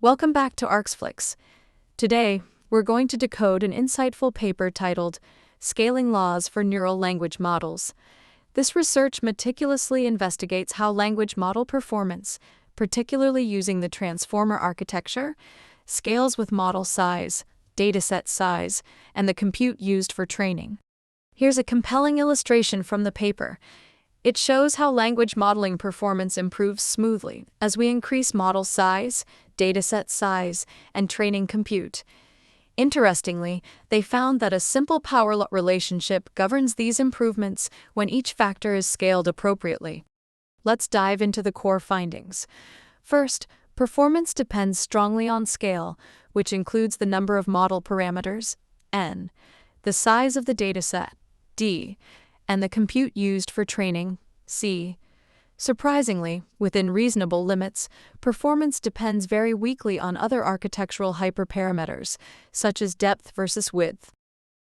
Welcome back to Arxflix. Today, we're going to decode an insightful paper titled Scaling Laws for Neural Language Models. This research meticulously investigates how language model performance, particularly using the transformer architecture, scales with model size, dataset size, and the compute used for training. Here's a compelling illustration from the paper. It shows how language modeling performance improves smoothly as we increase model size, dataset size, and training compute. Interestingly, they found that a simple power-law relationship governs these improvements when each factor is scaled appropriately. Let's dive into the core findings. First, performance depends strongly on scale, which includes the number of model parameters, n, the size of the dataset, d, and the compute used for training, c. Surprisingly, within reasonable limits, performance depends very weakly on other architectural hyperparameters, such as depth versus width.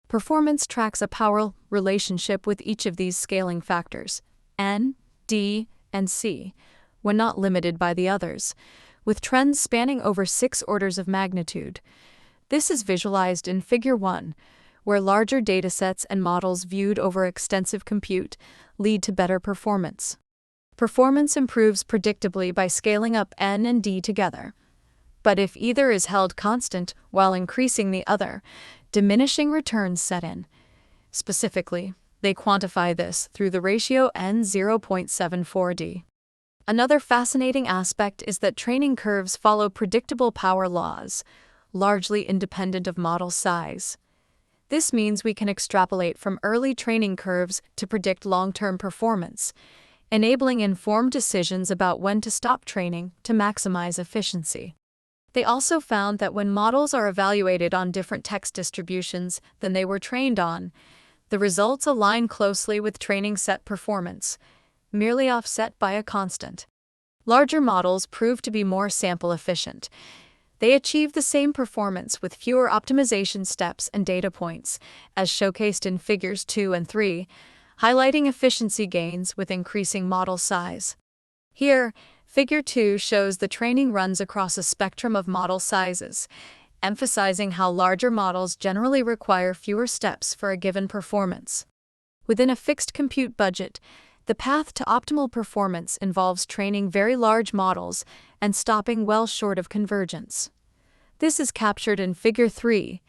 Performance tracks a power relationship with each of these scaling factors, n, d, and c, when not limited by the others, with trends spanning over 6 orders of magnitude. This is visualized in Figure 1, where larger datasets and models viewed over extensive compute lead to better performance. Performance improves predictably by scaling up n and d together. But if either is held constant while increasing the other, diminishing returns set in. Specifically, they quantify this through the ratio n0.74d. Another fascinating aspect is that training curves follow predictable power laws, largely independent of model size. This means we can extrapolate from early training curves to predict long-term performance, enabling informed decisions about when to stop training to maximize efficiency. They also found that when models are evaluated on different text distributions than they were trained on, the results align closely with training set performance, merely offset by a constant. Larger models prove to be more sample efficient. They achieve the same performance with fewer optimization steps and data points, as showcased in Figures 2 and 3, highlighting efficiency gains with increasing model size. Here, Figure 2 shows the training runs across a spectrum of model sizes, emphasizing how larger models generally require fewer steps for a given performance. Within a fixed compute budget, the path to optimal performance involves training very large models and stopping well short of convergence. This is captured in Figure 3,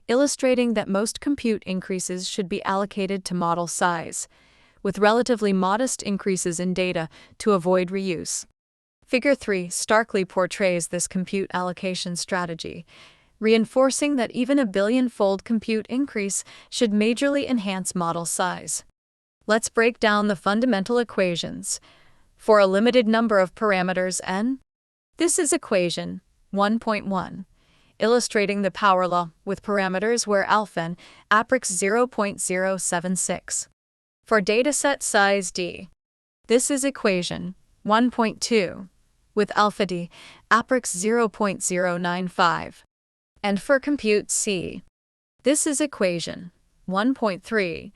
illustrating that most compute increases should be allocated to model size, with relatively modest increases in data to avoid reuse. Figure 3 starkly portrays this compute allocation strategy, reinforcing that even a billion-fold compute increase should majorly enhance model size. Let's break down the fundamental equations. For a limited number of parameters n, this is equation 1.1. Illustrating the power law with parameters where alpha n Arxflix 0.076. For dataset size d, this is equation 1.2 with alpha d Arxflix 0.095. And for compute c, this is equation 1.3,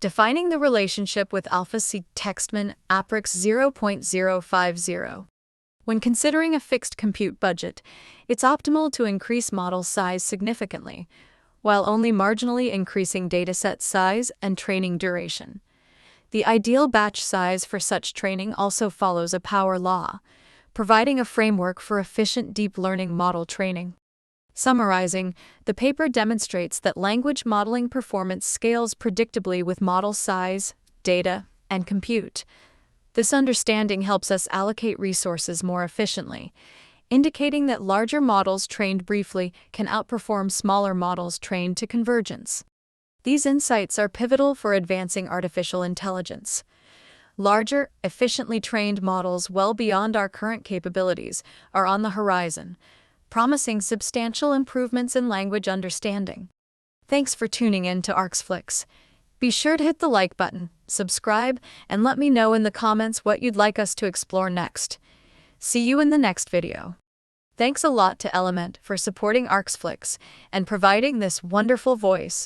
defining the relationship with alpha c Textman Arxflix 0.050. When considering a fixed compute budget, it's optimal to increase model size significantly, while only marginally increasing dataset size and training duration. The ideal batch size for such training also follows a power law, providing a framework for efficient deep learning model training. Summarizing, the paper demonstrates that language modeling performance scales predictably with model size, data, and compute. This understanding helps us allocate resources more efficiently, indicating that larger models trained briefly can outperform smaller models trained to convergence. These insights are pivotal for advancing artificial intelligence. Larger, efficiently trained models well beyond our current capabilities are on the horizon, promising substantial improvements in language understanding. Thanks for tuning in to Arxflix. Be sure to hit the like button, subscribe, and let me know in the comments what you'd like us to explore next. See you in the next video. Thanks a lot to Element for supporting Arxflix and providing this wonderful voice.